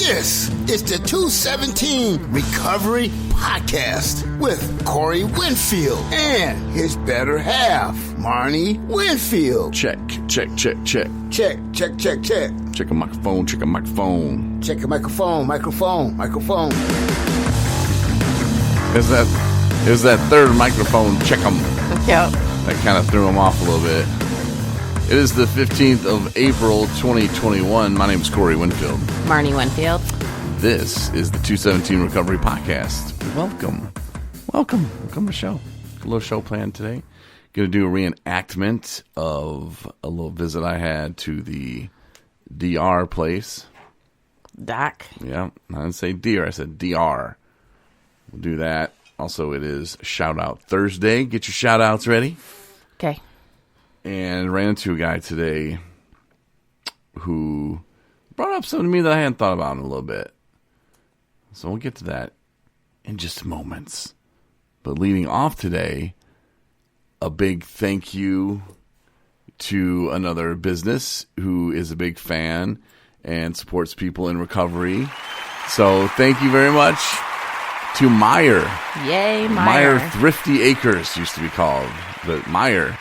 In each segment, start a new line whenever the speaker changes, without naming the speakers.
This is the 217 Recovery Podcast with Corey Winfield and his better half, Marney Winfield.
Check.
Check. Check
Check a microphone.
Check a microphone.
Is that third microphone? Check 'em.
Yep.
That kind of threw him off a little bit. It is the 15th of April, 2021. My name is Corey Winfield.
Marney Winfield.
This is the 217 Recovery Podcast. Welcome to the show. A little show planned today. Going to do a reenactment of a little visit I had to the DR place.
Doc.
Yeah, I didn't say deer, I said DR. We'll do that. Also, it is Shout Out Thursday. Get your shout outs ready.
Okay.
And ran into a guy today who brought up something to me that I hadn't thought about in a little bit. So we'll get to that in just moments. But leading off today, a big thank you to another business who is a big fan and supports people in recovery. So thank you very much to Meyer.
Yay,
Meyer Thrifty Acres used to be called, but Meyer.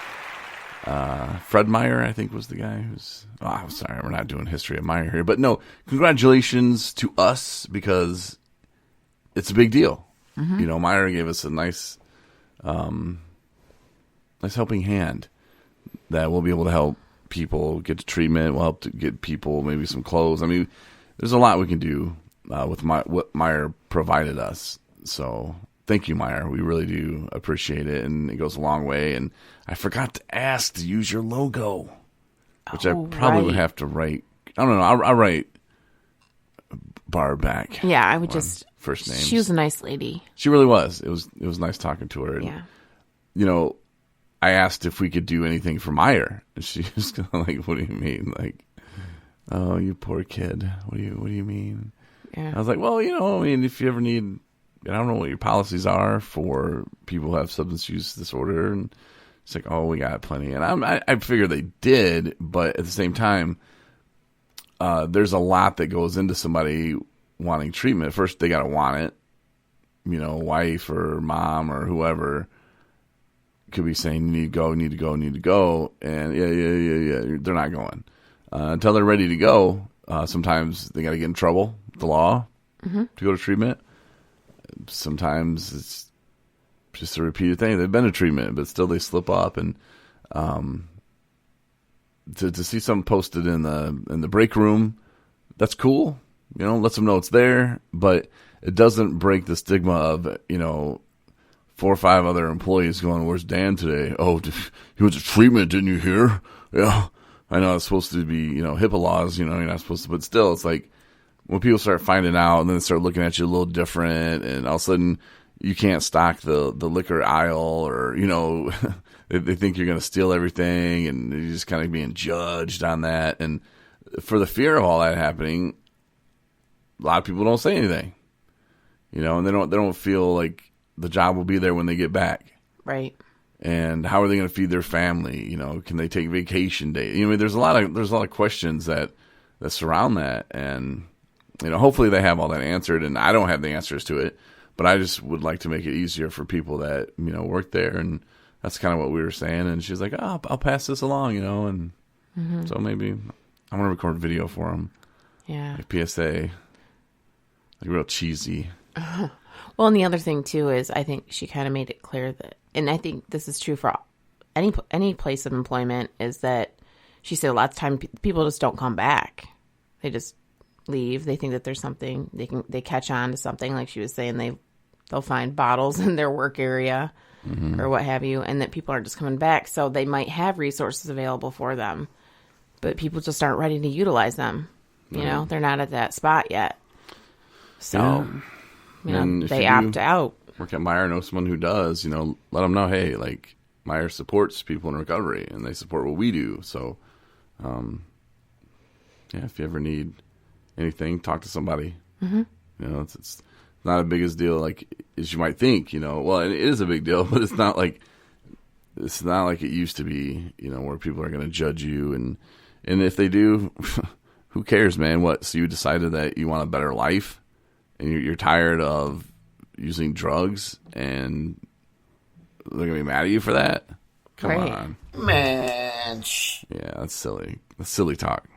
Fred Meyer, I think, was the guy who's... Oh, I'm sorry, we're not doing history of Meyer here. But no, congratulations to us because it's a big deal. Mm-hmm. You know, Meyer gave us a nice helping hand that we'll be able to help people get to treatment. We'll help to get people maybe some clothes. I mean, there's a lot we can do with what Meyer provided us. So thank you, Meyer. We really do appreciate it, and it goes a long way. And I forgot to ask to use your logo, which I probably would have to write. I don't know. I'll write Barb back.
Yeah, I would just
first name.
She was a nice lady.
She really was. It was nice talking to her. And,
yeah.
You know, I asked if we could do anything for Meyer, and she was kind of like, "What do you mean?" Like, "Oh, you poor kid. What do you mean?"
Yeah.
I was like, "Well, you know, I mean, if you ever need." I don't know what your policies are for people who have substance use disorder. And it's like, oh, we got plenty. And I figured they did, but at the same time, there's a lot that goes into somebody wanting treatment. First, they got to want it. You know, wife or mom or whoever could be saying, you need to go. And yeah. They're not going. Until they're ready to go, sometimes they got to get in trouble with the law to go to treatment. Sometimes it's just a repeated thing. They've been to treatment, but still they slip up. And to see something posted in the break room, that's cool. You know, lets them know it's there, but it doesn't break the stigma of, you know, 4 or 5 other employees going, "Where's Dan today?" "Oh, he went to treatment, didn't you hear?" "Yeah, I know it's supposed to be, you know, HIPAA laws, you know, you're not supposed to," but still, it's like, when people start finding out and then they start looking at you a little different, and all of a sudden you can't stock the liquor aisle, or, you know, they think you're going to steal everything, and you're just kind of being judged on that. And for the fear of all that happening, a lot of people don't say anything, you know, and they don't feel like the job will be there when they get back.
Right. And
how are they going to feed their family? You know, can they take vacation days? You know, I mean, there's a lot of questions that surround that. And, you know, hopefully they have all that answered, and I don't have the answers to it, but I just would like to make it easier for people that, you know, work there. And that's kind of what we were saying. And she's like, "Oh, I'll pass this along," you know, and so maybe I'm going to record video for them.
Yeah.
Like PSA, like real cheesy.
Well, and the other thing too is I think she kind of made it clear that, and I think this is true for any place of employment, is that she said a lot of times people just don't come back. They just leave. They think that there's something they catch on to something, like she was saying, they'll find bottles in their work area or what have you, and that people aren't just coming back. So they might have resources available for them, but people just aren't ready to utilize them. You know, they're not at that spot yet. So, you know, they opt out.
Work at Meyer, know someone who does, you know, let them know, hey, like, Meyer supports people in recovery, and they support what we do. So, if you ever need anything, talk to somebody. You know, it's not as big a deal like as you might think. You know, well, it is a big deal, but it's not like it used to be. You know, where people are going to judge you, and if they do, who cares, man? What? So you decided that you want a better life, and you're tired of using drugs, and they're gonna be mad at you for that? Come on,
man.
Yeah, that's silly. That's silly talk.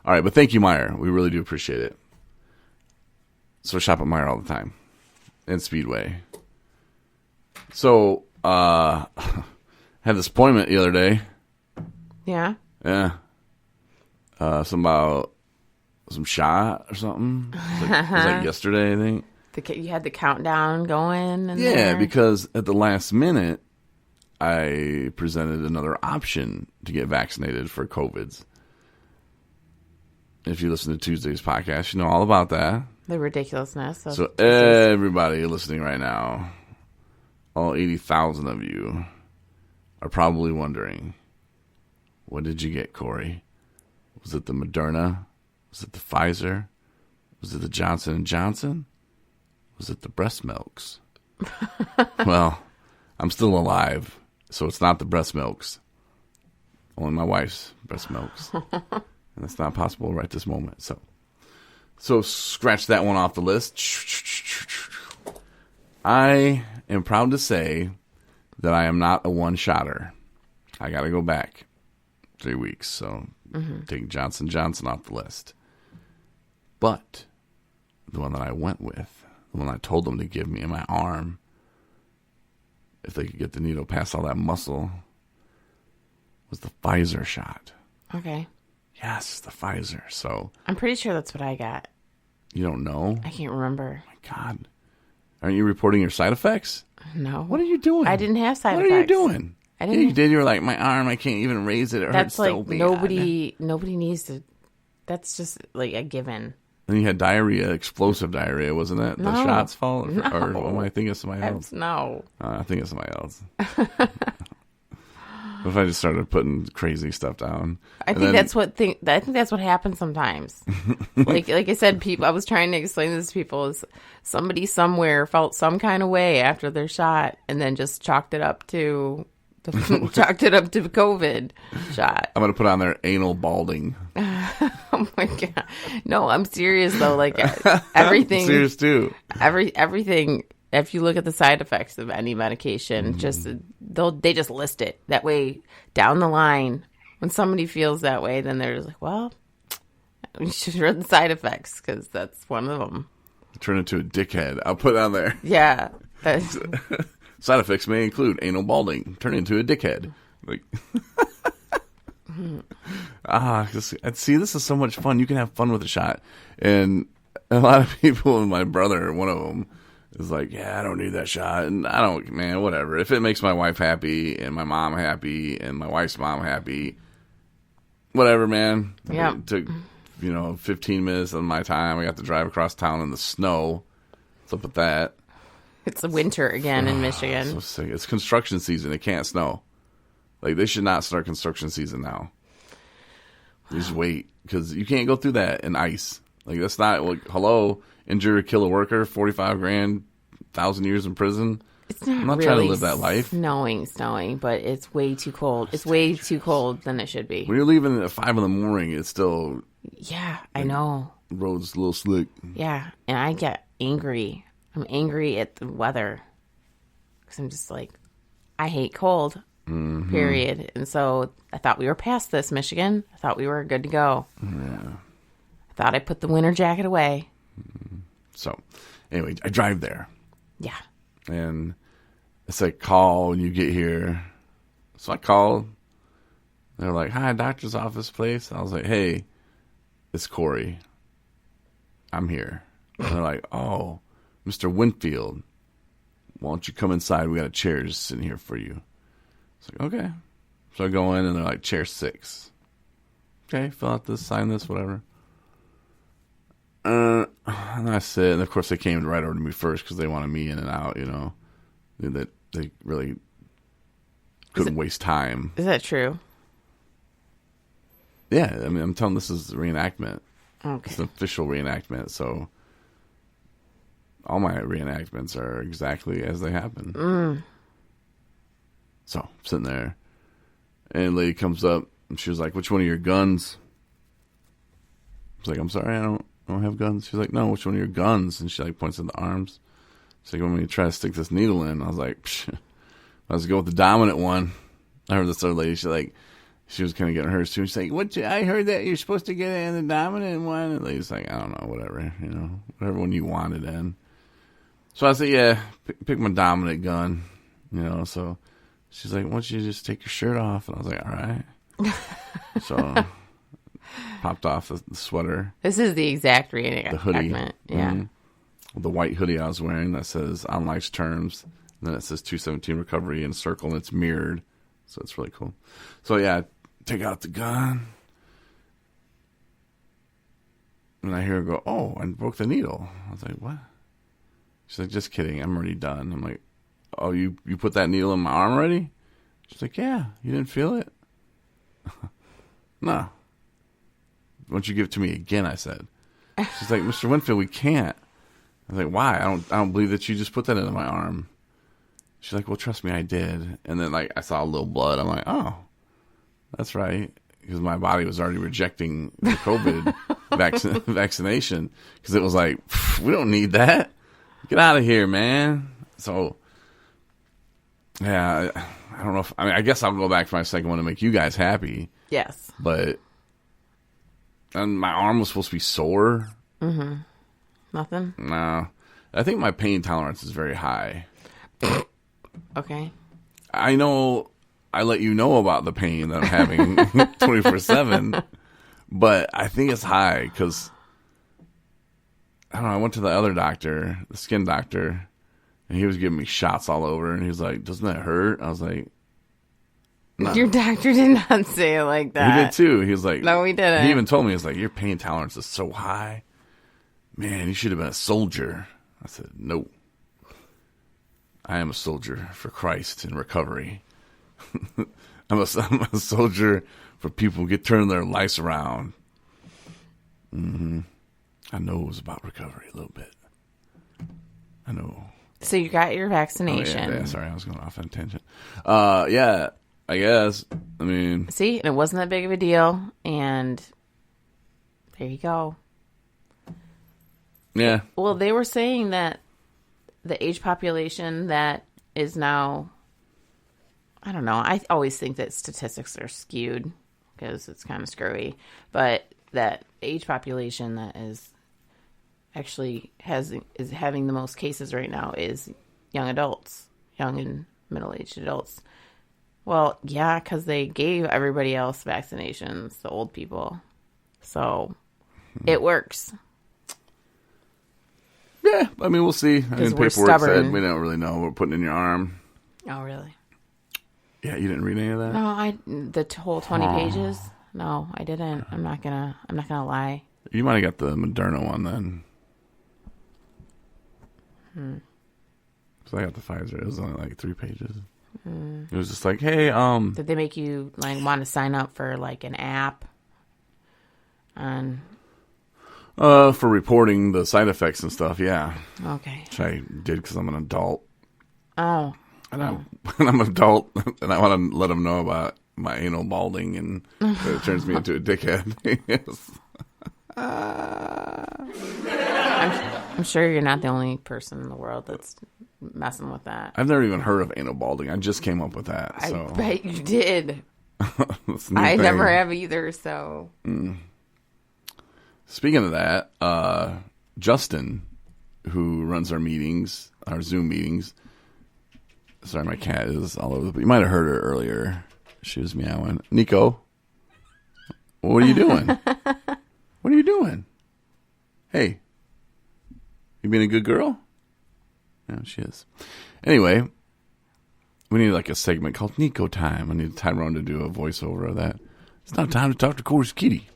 All right, but thank you, Meijer. We really do appreciate it. So shop at Meijer all the time, and Speedway. So had this appointment the other day.
Yeah.
Yeah. Some about some shot or something. It was like yesterday, I think.
You had the countdown going.
Because at the last minute, I presented another option to get vaccinated for COVIDs. If you listen to Tuesday's podcast, you know all about that.
The ridiculousness.
So everybody listening right now, all 80,000 of you, are probably wondering, what did you get, Corey? Was it the Moderna? Was it the Pfizer? Was it the Johnson & Johnson? Was it the breast milks? Well, I'm still alive, so it's not the breast milks. Only my wife's breast milks. And that's not possible right this moment. So scratch that one off the list. I am proud to say that I am not a one-shotter. I got to go back 3 weeks, so taking Johnson & Johnson off the list. But the one that I went with, the one I told them to give me in my arm, if they could get the needle past all that muscle, was the Pfizer shot.
Okay.
Yes, the Pfizer. So
I'm pretty sure that's what I got.
You don't know?
I can't remember.
Oh my God. Aren't you reporting your side effects?
No.
What are you doing?
I didn't have side
effects.
effects.
What are you doing?
I didn't.
Yeah, you did. You were like, my arm, I can't even raise it. It hurts so bad.
Nobody needs to. That's just like a given.
And you had diarrhea, explosive diarrhea, wasn't it?
No.
The shot's fault?
No.
Or am I thinking of somebody else?
No.
I think it's somebody else. What if I just started putting crazy stuff down?
I think that's what happens sometimes. like I said, I was trying to explain this to people. Is somebody somewhere felt some kind of way after their shot, and then just chalked it up to the COVID shot.
I'm gonna put on there anal balding.
Oh my God! No, I'm serious though. Like everything.
I'm serious too.
Everything. If you look at the side effects of any medication, they just list it that way down the line. When somebody feels that way, then they're just like, well, we should read the side effects because that's one of them.
Turn into a dickhead. I'll put it on there.
Yeah.
Side effects may include anal balding. Turn into a dickhead. Like, see, this is so much fun. You can have fun with a shot, and a lot of people, and my brother, one of them, is like, yeah, I don't need that shot. And I don't, man, whatever. If it makes my wife happy and my mom happy and my wife's mom happy, whatever, man.
Yeah.
It took, 15 minutes of my time. I got to drive across town in the snow. What's up with that?
It's the winter again in Michigan.
So sick. It's construction season. It can't snow. Like, they should not start construction season now. Just wait. Because you can't go through that in ice. Like, that's not, like, hello, injure or kill a worker, 45 grand, 1,000 years in prison.
It's not
I'm not
really
trying to live that life.
Snowing, but it's way too cold. It's way too cold than it should be.
When you're leaving at 5 in the morning, it's still...
Yeah, I know.
Road's a little slick.
Yeah, and I get angry. I'm angry at the weather. Because I'm just like, I hate cold, period. And so I thought we were past this, Michigan. I thought we were good to go.
Yeah.
Thought I put the winter jacket away.
So, anyway, I drive there.
Yeah.
And it's like, call when you get here. So I called. They're like, hi, doctor's office, place. I was like, hey, it's Corey. I'm here. And they're like, oh, Mr. Winfield, why don't you come inside? We got a chair just sitting here for you. It's like, okay. So I go in, and they're like, chair 6. Okay, fill out this, sign this, whatever. And I sit, and of course they came right over to me first because they wanted me in and out, That they really couldn't waste time.
Is that true?
Yeah, I mean, I'm telling this is a reenactment.
Okay.
It's an official reenactment, so all my reenactments are exactly as they happen. So, I'm sitting there, and a lady comes up, and she was like, which one of your guns? was like, I'm sorry, I don't have guns. She's like, no, which one of your guns? And she like points at the arms. She's like, when we try to stick this needle in, I was like, psh, let's go with the dominant one. I heard this other lady, she was kind of getting hers too. She's like, I heard that you're supposed to get it in the dominant one. And the lady's like, I don't know, whatever, whatever one you wanted in. So I said, yeah, pick my dominant gun, so she's like, why don't you just take your shirt off? And I was like, all right. So popped off the sweater.
This is the exact
the hoodie.
reenactment. Yeah.
Mm-hmm. The white hoodie I was wearing that says on life's terms. And then it says 217 recovery in a circle, and it's mirrored. So it's really cool. So yeah, take out the gun. And I hear her go, oh, I broke the needle. I was like, what? She's like, just kidding. I'm already done. I'm like, oh, you put that needle in my arm already? She's like, yeah. You didn't feel it? No. Why don't you give it to me again, I said. She's like, Mr. Winfield, we can't. I was like, why? I don't believe that you just put that into my arm. She's like, well, trust me, I did. And then, I saw a little blood. I'm like, oh, that's right. Because my body was already rejecting the COVID vaccination. Because it was like, we don't need that. Get out of here, man. So, yeah, I don't know I guess I'll go back for my second one to make you guys happy.
Yes.
But, and my arm was supposed to be sore.
Mm-hmm. Nothing?
No. I think my pain tolerance is very high.
Okay.
I know I let you know about the pain that I'm having 24/7, but I think it's high because, I don't know, I went to the other doctor, the skin doctor, and he was giving me shots all over, and he was like, doesn't that hurt? I was like, no.
Your doctor did not say it like that.
He did too. He was like,
no, he didn't.
He even told me, he was like, your pain tolerance is so high. Man, you should have been a soldier. I said, no. I am a soldier for Christ in recovery. I'm a soldier for people who get turning their lives around. Mm-hmm. I know it was about recovery a little bit. I know.
So you got your vaccination.
Oh, yeah, sorry, I was going off on a tangent. Yeah, I guess. I mean.
See, and it wasn't that big of a deal, and there you go.
Yeah.
Well, they were saying that the age population that is now, I don't know, I always think that statistics are skewed because it's kind of screwy, but that age population that is actually is having the most cases right now is young adults, young and middle-aged adults. Well, yeah, because they gave everybody else vaccinations, the old people. So it works.
Yeah, I mean, we'll see. I mean, paperwork
stubborn.
said we don't really know what we're putting in your arm.
Oh, really?
Yeah, you didn't read any of that?
No, the whole 20 pages. No, I didn't. I'm not gonna lie.
You might have got the Moderna one then. So I got the Pfizer. It was only like 3 pages. It was just like, hey,
Did they make you want to sign up for an app? On.
For reporting the side effects and stuff, yeah.
Okay.
Which I did because I'm an adult.
Oh.
And I'm an adult, and I want to let them know about my anal balding, and it turns me into a dickhead. Yes.
I'm sure you're not the only person in the world that's messing with that.
I've never even heard of anal balding. I just came up with that. So.
I bet you did.
I
never have either, so.
Speaking of that, Justin, who runs our meetings, our Zoom meetings. Sorry, my cat is all over the place. You might have heard her earlier. She was meowing. Nico, what are you doing? What are you doing? Hey, you being a good girl? Yeah, she is. Anyway, we need a segment called Nico Time. I need Tyrone to do a voiceover of that. It's not time to talk to Corey's kitty.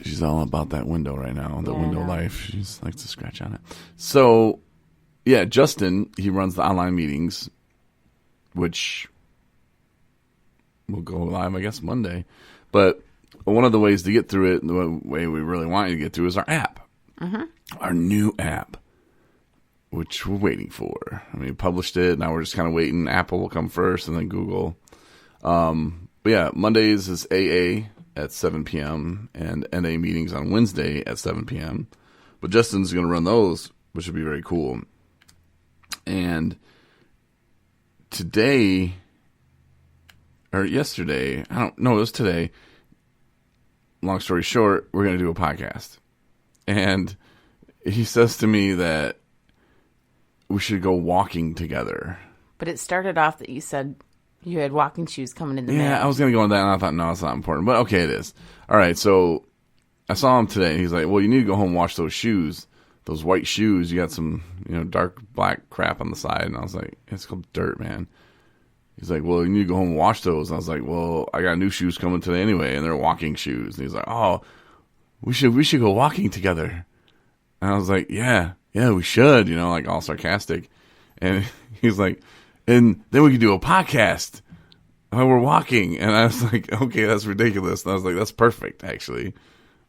She's all about that window right now, the window life. She likes to scratch on it. So, yeah, Justin, he runs the online meetings, which will go live, I guess, Monday. But one of the ways to get through it, the way we really want you to get through, is our app. Mm-hmm. Our new app, which we're waiting for. I mean, we published it. Now we're just kind of waiting. Apple will come first, and then Google. But yeah, Mondays is AA at 7 p.m. and NA meetings on Wednesday at 7 p.m. But Justin's going to run those, which would be very cool. And today, or yesterday, I don't know, it was today. Long story short, we're going to do a podcast. And he says to me that we should go walking together.
But it started off that you said you had walking shoes coming in the mail.
Yeah, I was going to go on that, and I thought, no, it's not important. But okay, it is. All right, so I saw him today, and he's like, well, you need to go home and wash those shoes. Those white shoes, you got some, dark black crap on the side. And I was like, it's called dirt, man. He's like, well, you need to go home and wash those. And I was like, well, I got new shoes coming today anyway, and they're walking shoes. And he's like, oh, we should go walking together. And I was like, yeah, we should, like all sarcastic. And he's like, and then we could do a podcast while we're walking. And I was like, okay, that's ridiculous. And I was like, that's perfect, actually.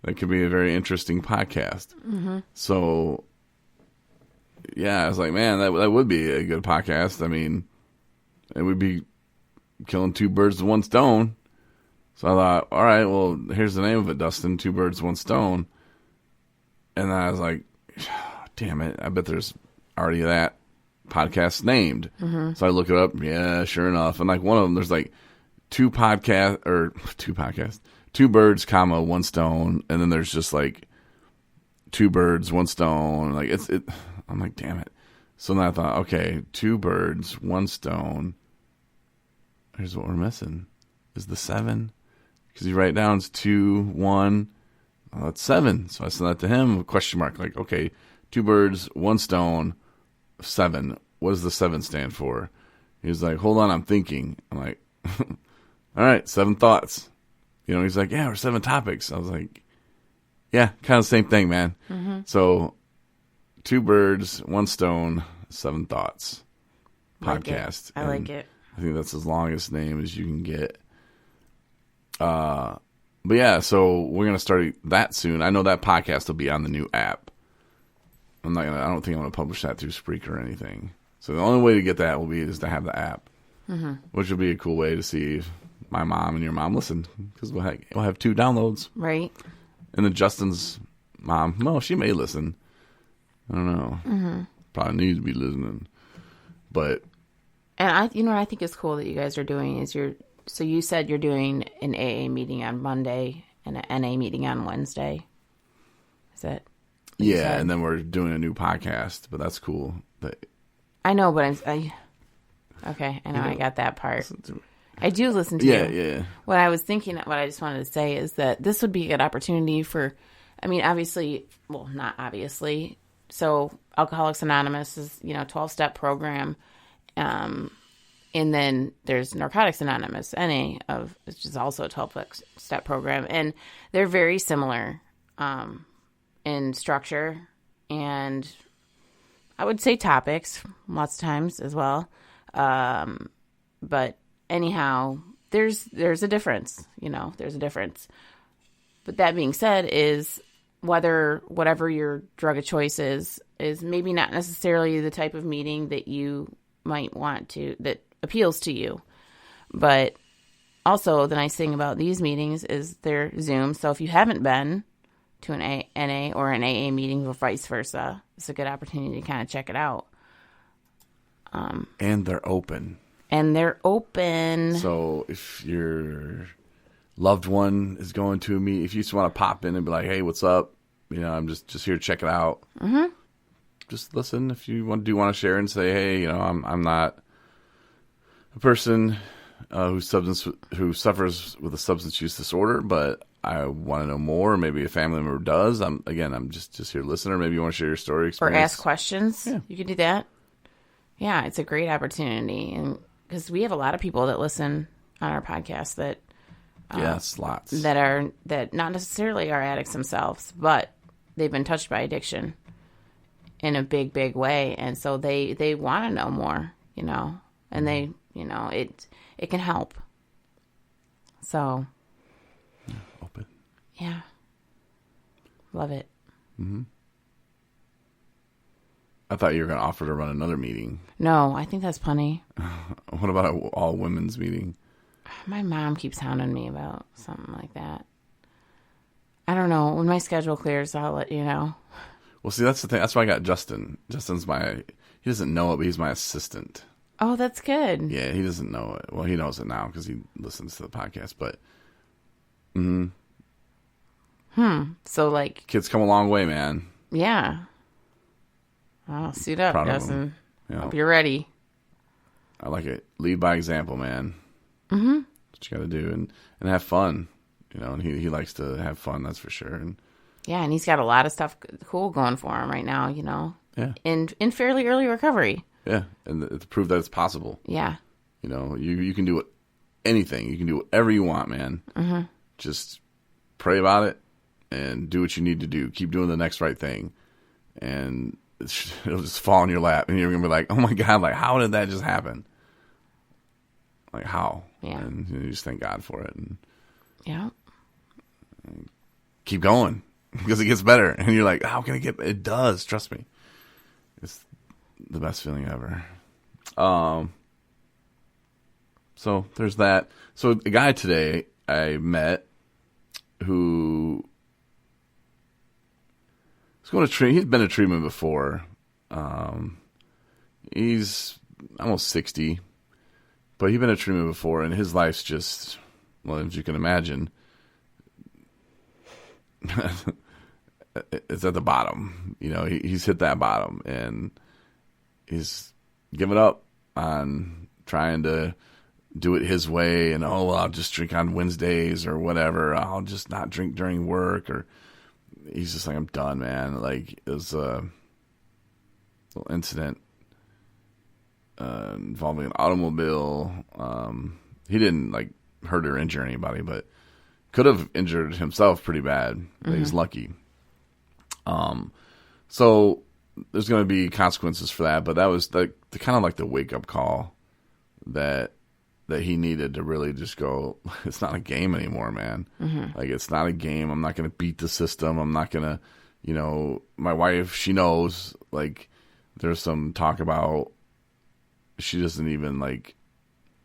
That could be a very interesting podcast. Mm-hmm. So, yeah, I was like, man, that would be a good podcast. I mean, it would be killing two birds with one stone. So I thought, all right, well, here's the name of it, Dustin, Two Birds, One Stone. And then I was like, damn it, I bet there's already that podcast named. Mm-hmm. So I look it up. Yeah, sure enough. And like one of them, there's like two birds, comma, one stone. And then there's just like two birds, one stone. Like I'm like, damn it. So then I thought, okay, two birds, one stone. Here's what we're missing. Is the 7. Because you write down it's 2, 1. Oh, that's 7. So I sent that to him, question mark. Like, okay, two birds, one stone, 7. What does the 7 stand for? He was like, hold on, I'm thinking. I'm like, all right, 7 thoughts. He's like, yeah, or 7 topics. I was like, yeah, kind of the same thing, man. Mm-hmm. So, two birds, one stone, 7 thoughts podcast.
I like it.
I think that's as longest name as you can get. But yeah, so we're gonna start that soon. I know that podcast will be on the new app. I don't think I'm gonna publish that through Spreaker or anything. So the only way to get that is to have the app, mm-hmm. which will be a cool way to see if my mom and your mom listen, because we'll have 2 downloads,
right? And
then Justin's mom, well, she may listen. I don't know. Mm-hmm. Probably needs to be listening, but.
And what I think is cool that you guys are doing is so you said you're doing an AA meeting on Monday and an NA meeting on Wednesday. Is that?
Yeah, and then we're doing a new podcast, but that's cool. But
I know, but okay, I know I got that part. I do listen to you.
Yeah.
What I was thinking, what I just wanted to say is that this would be a good opportunity for, obviously, well, not obviously. So Alcoholics Anonymous is, 12-step program. And then there's Narcotics Anonymous, NA, which is also a 12-step program. And they're very similar in structure and I would say topics lots of times as well. But anyhow, there's a difference, there's a difference. But that being said is whatever your drug of choice is maybe not necessarily the type of meeting that you might want that appeals to you. But also the nice thing about these meetings is they're Zoom. So if you haven't been to an NA or an AA meeting or vice versa, it's a good opportunity to kind of check it out.
And they're open. So if your loved one is going to a meeting, if you just want to pop in and be like, hey, what's up? I'm just here to check it out. Mm-hmm. Just listen. If you want to share and say, hey, I'm not a person who suffers with a substance use disorder, but I want to know more. Maybe a family member does. I'm just here to listen. Or maybe you want to share your story, experience,
or ask questions. Yeah. You can do that. Yeah, it's a great opportunity, and because we have a lot of people that listen on our podcast that
lots
that not necessarily are addicts themselves, but they've been touched by addiction in a big, big way. And so they want to know more, and they, it can help. So.
Yeah, open.
Yeah. Love it.
Mm-hmm. I thought you were going to offer to run another meeting.
No, I think that's plenty.
What about an all women's meeting?
My mom keeps hounding me about something like that. I don't know. When my schedule clears, I'll let you know.
Well, see, that's the thing. That's why I got Justin. Justin's he doesn't know it, but he's my assistant.
Oh, that's good.
Yeah, he doesn't know it. Well, he knows it now because he listens to the podcast, but.
So, like.
Kids come a long way, man.
Yeah. Well, suit up,
Proud of
Justin.
him. Yeah.
Hope you're ready.
I like it. Lead by example, man. Mm-hmm. What you got to do and have fun. You know, and he likes to have fun, that's for sure. And
yeah, and he's got a lot of stuff cool going for him right now, you know.
Yeah.
In fairly early recovery.
Yeah, and to prove that it's possible.
Yeah.
You know, you can do anything. You can do whatever you want, man.
Mm-hmm.
Just pray about it and do what you need to do. Keep doing the next right thing. And it'll just fall in your lap. And you're going to be like, oh, my God, like, how did that just happen? Like, how?
Yeah.
And you just thank God for it. And
yeah.
Keep going because it gets better. And you're like, how can it get? It does. Trust me. It's the best feeling ever. So there's that. So a guy today I met who was going to treat. He's been to treatment before. He's almost 60, but he'd been to treatment before, and his life's just, well, as you can imagine, it's at the bottom. You know, he's hit that bottom, and he's given up on trying to do it his way. And well, I'll just drink on Wednesdays or whatever. I'll just not drink during work. Or he's just like, I'm done, man. Like, it was a little incident involving an automobile. He didn't like hurt or injure anybody, but could have injured himself pretty bad. Mm-hmm. He's lucky. So there's going to be consequences for that, but that was the kind of like the wake up call that he needed to really just go, it's not a game anymore, man. Mm-hmm. Like, it's not a game. I'm not going to beat the system. I'm not going to, you know, my wife, she knows, like, there's some talk about she doesn't even like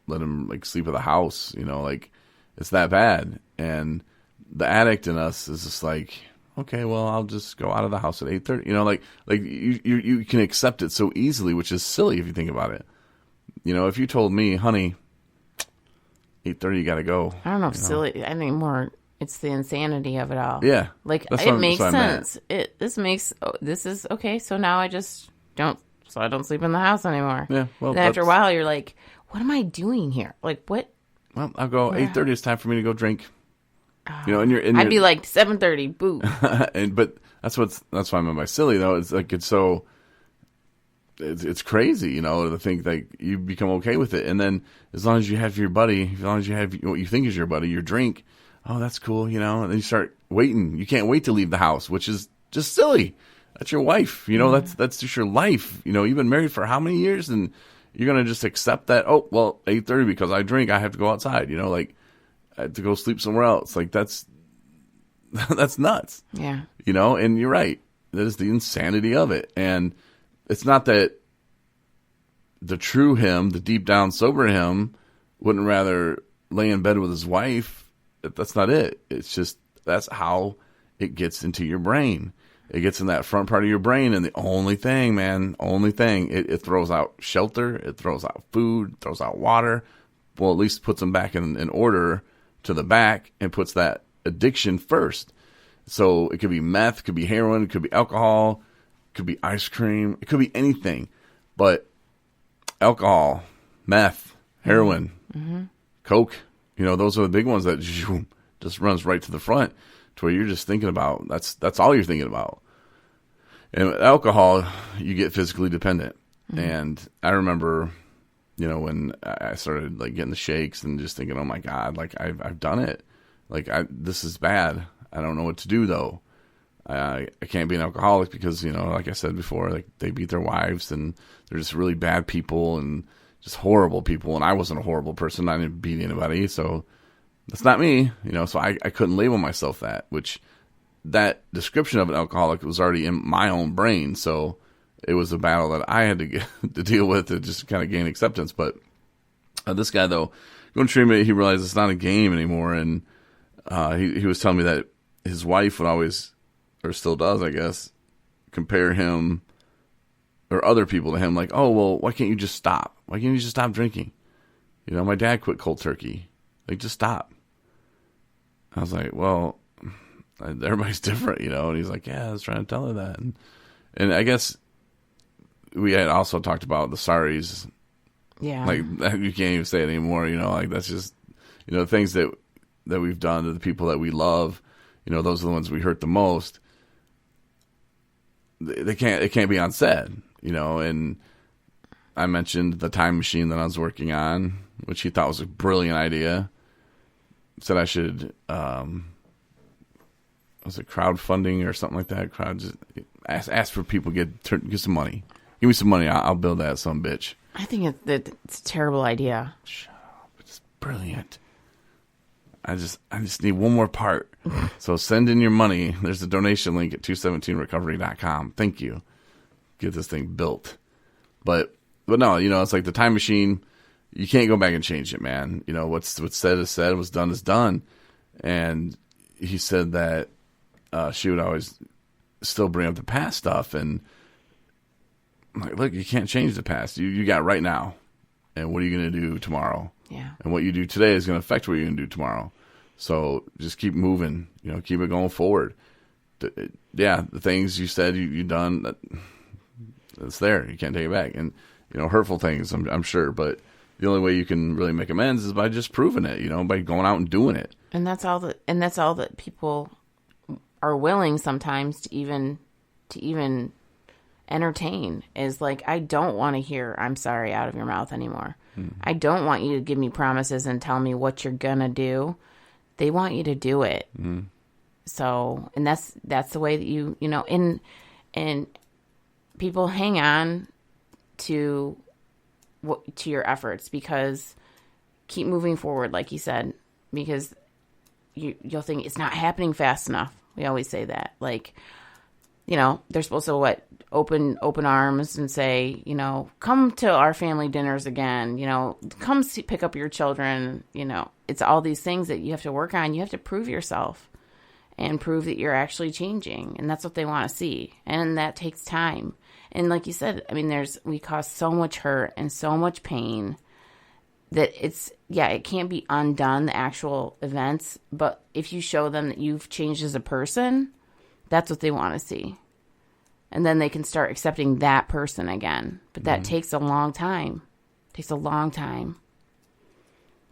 let him like sleep at the house, you know, like it's that bad. And the addict in us is just like, okay, well, I'll just go out of the house at 8:30. You know, like you can accept it so easily, which is silly if you think about it. You know, if you told me, honey, 8:30, you got to go.
I don't know if silly. I think more it's the insanity of it all.
Yeah,
like it makes sense. This is okay. So now I just don't. So I don't sleep in the house anymore.
Yeah. Well,
and after a while, you're like, what am I doing here? Like what?
Well, I'll go 8:30. It's time for me to go drink. You know,
I'd be like 7:30, boo.
But that's why I'm by silly though. It's like it's crazy, you know, to think like you become okay with it, and then as long as you have your buddy, as long as you have what you think is your buddy, your drink, oh, that's cool, you know, and then you start waiting. You can't wait to leave the house, which is just silly. That's your wife, you know. Mm-hmm. That's just your life, you know. You've been married for how many years, and you're gonna just accept that? Oh, well, 8:30 because I drink, I have to go outside, you know, like. I had to go sleep somewhere else. Like that's nuts.
Yeah.
You know, and you're right. That is the insanity of it. And it's not that the true him, the deep down sober him, wouldn't rather lay in bed with his wife. That's not it. It's just that's how it gets into your brain. It gets in that front part of your brain, and the only thing, it throws out shelter, it throws out food, throws out water. Well, at least puts them back in order to the back and puts that addiction first. So it could be meth, it could be heroin, it could be alcohol, it could be ice cream, it could be anything. But alcohol, meth, heroin, mm-hmm. Coke, you know, those are the big ones that just runs right to the front to where you're just thinking about, that's all you're thinking about. And with alcohol, you get physically dependent. Mm-hmm. And I remember, you know, when I started like getting the shakes and just thinking, oh my God, like I've done it. Like this is bad. I don't know what to do though. I can't be an alcoholic because, you know, like I said before, like they beat their wives and they're just really bad people and just horrible people. And I wasn't a horrible person. I didn't beat anybody. So that's not me, you know, so I couldn't label myself that, which that description of an alcoholic was already in my own brain. So it was a battle that I had to deal with to just kind of gain acceptance. But this guy, though, going to treatment, he realized it's not a game anymore. And he was telling me that his wife would always, or still does, I guess, compare him or other people to him, like, oh, well, why can't you just stop? Why can't you just stop drinking? You know, my dad quit cold turkey. Like, just stop. I was like, well, everybody's different, you know? And he's like, yeah, I was trying to tell her that. And I guess we had also talked about the sorries.
Yeah.
Like, you can't even say it anymore, you know? Like, that's just, you know, things that we've done to the people that we love, you know, those are the ones we hurt the most. It can't be unsaid, you know? And I mentioned the time machine that I was working on, which he thought was a brilliant idea. Said I should, was it crowdfunding or something like that? Ask for people get some money. Give me some money. I'll build that some bitch.
I think it's a terrible idea.
Shut up! It's brilliant. I just need one more part. So send in your money. There's a donation link at 217recovery.com. Thank you. Get this thing built. But no, you know, it's like the time machine. You can't go back and change it, man. You know, what's said is said, what's done is done. And he said that she would always still bring up the past stuff. And I'm like, look, you can't change the past. You got right now. And what are you going to do tomorrow?
Yeah.
And what you do today is going to affect what you're going to do tomorrow. So just keep moving, you know, keep it going forward. Yeah, the things you said you done, that's there. You can't take it back. And, you know, hurtful things, I'm sure, but the only way you can really make amends is by just proving it, you know, by going out and doing it.
And that's all that people are willing sometimes to even entertain is like, I don't want to hear I'm sorry out of your mouth anymore. I don't want you to give me promises and tell me what you're going to do. They want you to do it. So, and that's the way that you know, and people hang on to your efforts because keep moving forward, like you said, because you'll think it's not happening fast enough. We always say that, like, you know, they're supposed to open arms and say, you know, come to our family dinners again, you know, come pick up your children. You know, it's all these things that you have to work on. You have to prove yourself and prove that you're actually changing. And that's what they want to see. And that takes time. And like you said, I mean, we cause so much hurt and so much pain that it can't be undone, the actual events. But if you show them that you've changed as a person, that's what they want to see. And then they can start accepting that person again. But that takes a long time. It takes a long time.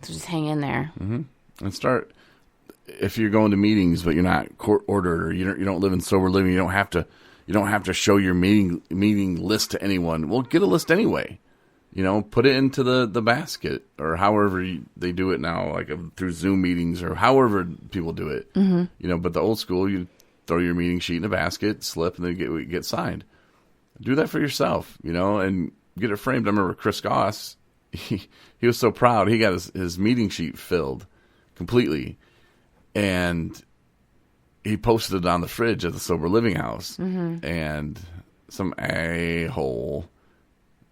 So just hang in there.
And start, if you're going to meetings but you're not court ordered or you don't live in sober living, you don't have to show your meeting list to anyone. Well, get a list anyway. You know, put it into the basket or however they do it now, like through Zoom meetings or however people do it. You know, but the old school, you throw your meeting sheet in a basket, slip, and then get signed. Do that for yourself, you know, and get it framed. I remember Chris Goss, he was so proud. He got his meeting sheet filled completely, and he posted it on the fridge at the Sober Living House. And some a-hole,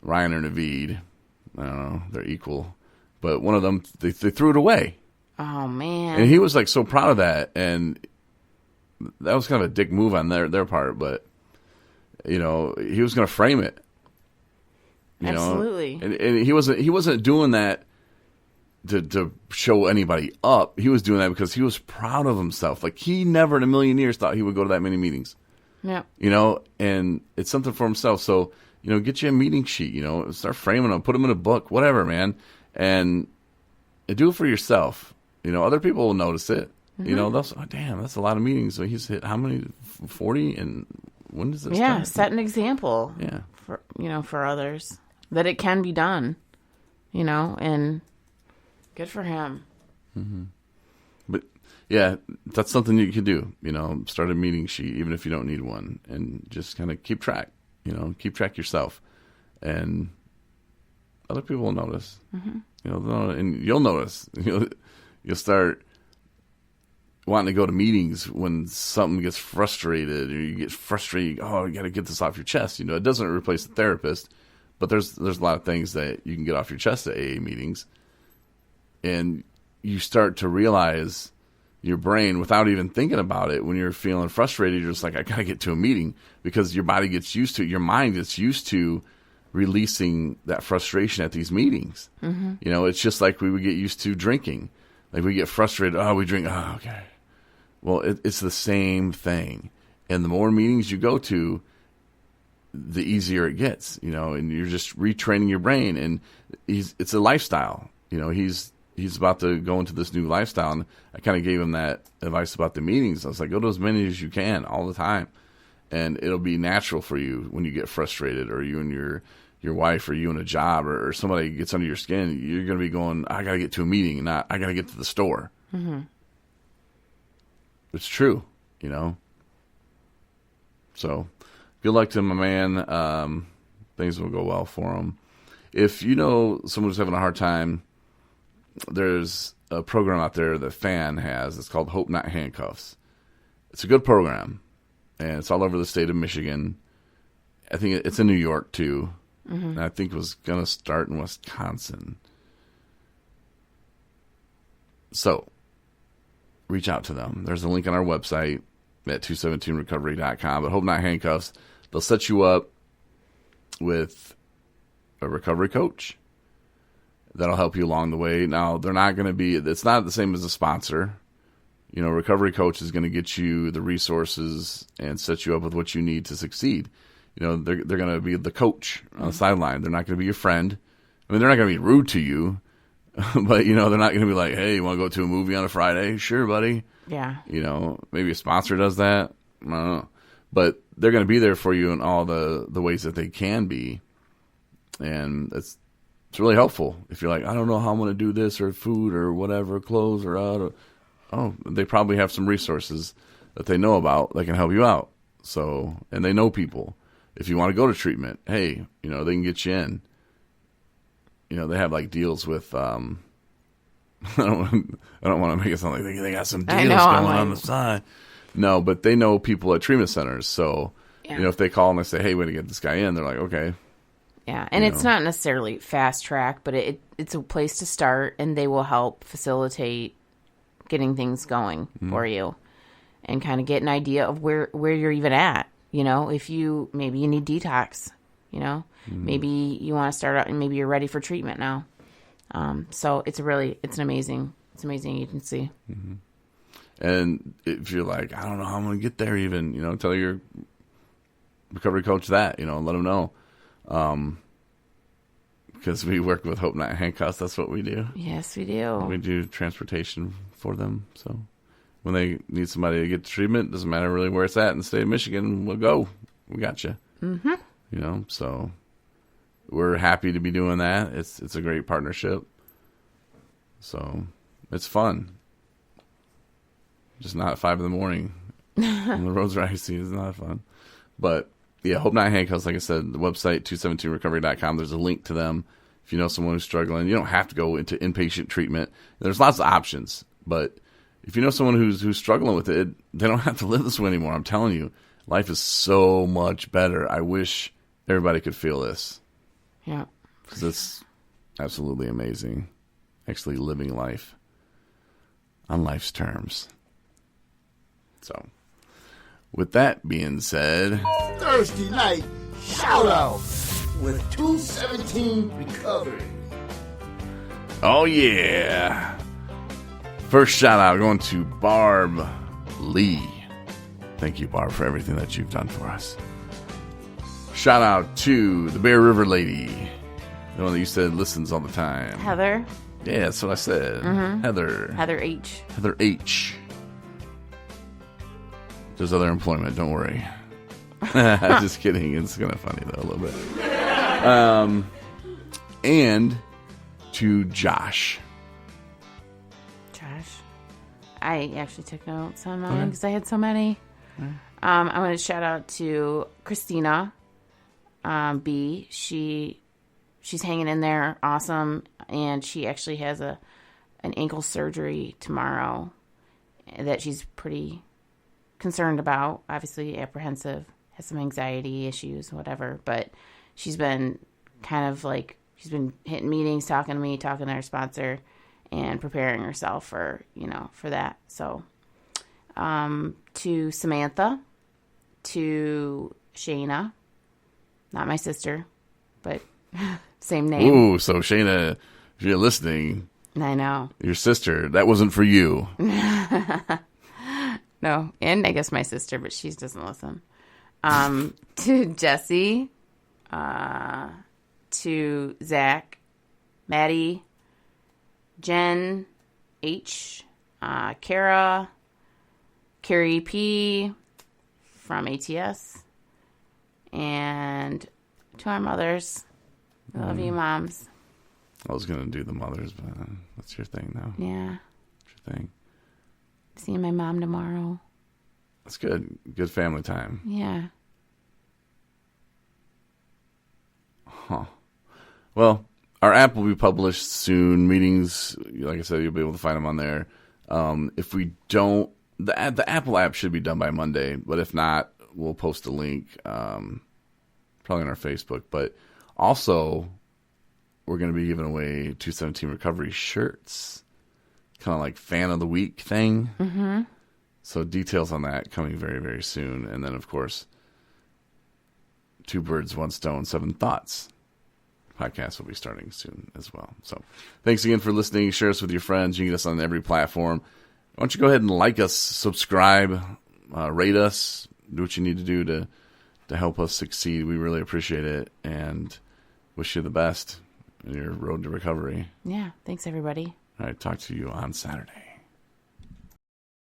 Ryan or Naveed, I don't know, they're equal, but one of them, they threw it away.
Oh, man.
And he was like so proud of that, and that was kind of a dick move on their part, but you know, he was going to frame it.
Absolutely.
And he wasn't doing that to show anybody up. He was doing that because he was proud of himself. Like, he never in a million years thought he would go to that many meetings.
Yeah.
You know, and it's something for himself. So, you know, get you a meeting sheet, you know, start framing them, put them in a book, whatever, man. And do it for yourself. You know, other people will notice it. You know, they'll say, oh, damn, that's a lot of meetings. So he's hit how many? 40? And when does this start?
Set an example.
Yeah.
For others. That it can be done. You know, and good for him.
But, yeah, that's something you can do. You know, start a meeting sheet, even if you don't need one. And just kind of keep track. You know, keep track yourself. And other people will notice. You know, and you'll notice. You'll start wanting to go to meetings when something gets frustrated or you get frustrated. Oh, you got to get this off your chest. You know, it doesn't replace the therapist, but there's a lot of things that you can get off your chest at AA meetings, and you start to realize your brain without even thinking about it. When you're feeling frustrated, you're just like, I got to get to a meeting, because your body gets used to it. Your mind gets used to releasing that frustration at these meetings. Mm-hmm. You know, it's just like we would get used to drinking. Like we get frustrated. Oh, we drink. Oh, okay. Well, it's the same thing. And the more meetings you go to, the easier it gets, you know, and you're just retraining your brain. And it's a lifestyle. You know, he's about to go into this new lifestyle, and I kind of gave him that advice about the meetings. I was like, go to as many as you can all the time, and it'll be natural for you when you get frustrated, or you and your wife, or you in a job, or somebody gets under your skin. You're going to be going, I got to get to a meeting, not I got to get to the store. Mm-hmm. It's true, you know. So good luck to my man. Things will go well for him. If you know someone who's having a hard time, there's a program out there that FAN has. It's called Hope Not Handcuffs. It's a good program, and it's all over the state of Michigan. I think it's in New York, too. Mm-hmm. And I think it was going to start in Wisconsin. So, reach out to them. There's a link on our website at 217recovery.com. But Hope Not Handcuffs, they'll set you up with a recovery coach that'll help you along the way. Now, they're not going to be, it's not the same as a sponsor. You know, recovery coach is going to get you the resources and set you up with what you need to succeed. You know, they're going to be the coach on the sideline. They're not going to be your friend. I mean, they're not going to be rude to you, but, you know, they're not going to be like, hey, you want to go to a movie on a Friday? Sure, buddy.
Yeah.
You know, maybe a sponsor does that. I don't know. But they're going to be there for you in all the ways that they can be. And it's really helpful. If you're like, I don't know how I'm going to do this, or food, or whatever, clothes, or out. They probably have some resources that they know about that can help you out. So, and they know people. If you want to go to treatment, hey, you know, they can get you in. You know, they have like deals with, I don't want to make it sound like they got some deals going on the side. No, but they know people at treatment centers. So, you know, if they call and they say, hey, we're going to get this guy in, they're like, okay.
Yeah, and it's not necessarily fast track, but it's a place to start, and they will help facilitate getting things going for you, and kind of get an idea of where you're even at. You know, if maybe you need detox, you know, maybe you want to start out, and maybe you're ready for treatment now. So it's an amazing agency. Mm-hmm.
And if you're like, I don't know how I'm going to get there, even, you know, tell your recovery coach that, you know, let them know. Because we work with Hope Not Handcuffs. That's what we do.
Yes, we do.
We do transportation for them. So when they need somebody to get to treatment, doesn't matter really where it's at in the state of Michigan, we'll go. We got you. Mm-hmm. You know, so we're happy to be doing that. It's a great partnership. So it's fun. Just not at 5 a.m. when the roads are icy. It's not fun. But yeah, Hope Not Handcuffs, like I said, the website, 217recovery.com. There's a link to them. If you know someone who's struggling, you don't have to go into inpatient treatment. There's lots of options. But if you know someone who's struggling with it, they don't have to live this way anymore. I'm telling you, life is so much better. I wish everybody could feel this.
Yeah.
Because it's absolutely amazing. Actually living life on life's terms. So, with that being said,
Thursday night shout out with 217 Recovery.
Oh yeah. First shout out going to Barb Lee. Thank you, Barb, for everything that you've done for us. Shout out to the Bear River lady, the one that you said listens all the time.
Heather.
Yeah, that's what I said. Mm-hmm. Heather
H.
Heather H. There's other employment, don't worry. Just kidding. It's kind of funny, though, a little bit. And to Josh.
I actually took notes on mine because I had so many. I want to shout out to Christina B. She's hanging in there, awesome, and she actually has an ankle surgery tomorrow that she's pretty concerned about. Obviously, apprehensive, has some anxiety issues, whatever. But she's been she's been hitting meetings, talking to me, talking to her sponsor, and preparing herself for that. So to Samantha, to Shayna, not my sister, but same name.
Ooh, so Shayna, if you're listening,
I know.
your sister, that wasn't for you.
No, and I guess my sister, but she doesn't listen. To Jesse, to Zach, Maddie, Jen, H, Kara, Carrie P from ATS, and to our mothers. I love you, moms.
I was going to do the mothers, but that's your thing now.
Yeah.
That's your thing.
Seeing my mom tomorrow.
That's good. Good family time.
Yeah.
Huh. Well, our app will be published soon. Meetings, like I said, you'll be able to find them on there. If we don't, the Apple app should be done by Monday, but if not, we'll post a link, probably on our Facebook. But also, we're going to be giving away 217 Recovery shirts, kind of like fan of the week thing. Mm-hmm. So details on that coming very, very soon. And then, of course, Two Birds, One Stone, Seven Thoughts podcast will be starting soon as well. So thanks again for listening. Share us with your friends. You can get us on every platform. Why don't you go ahead and like us, subscribe, rate us, do what you need to do to help us succeed. We really appreciate it and wish you the best in your road to recovery.
Yeah. Thanks, everybody.
All right. Talk to you on Saturday.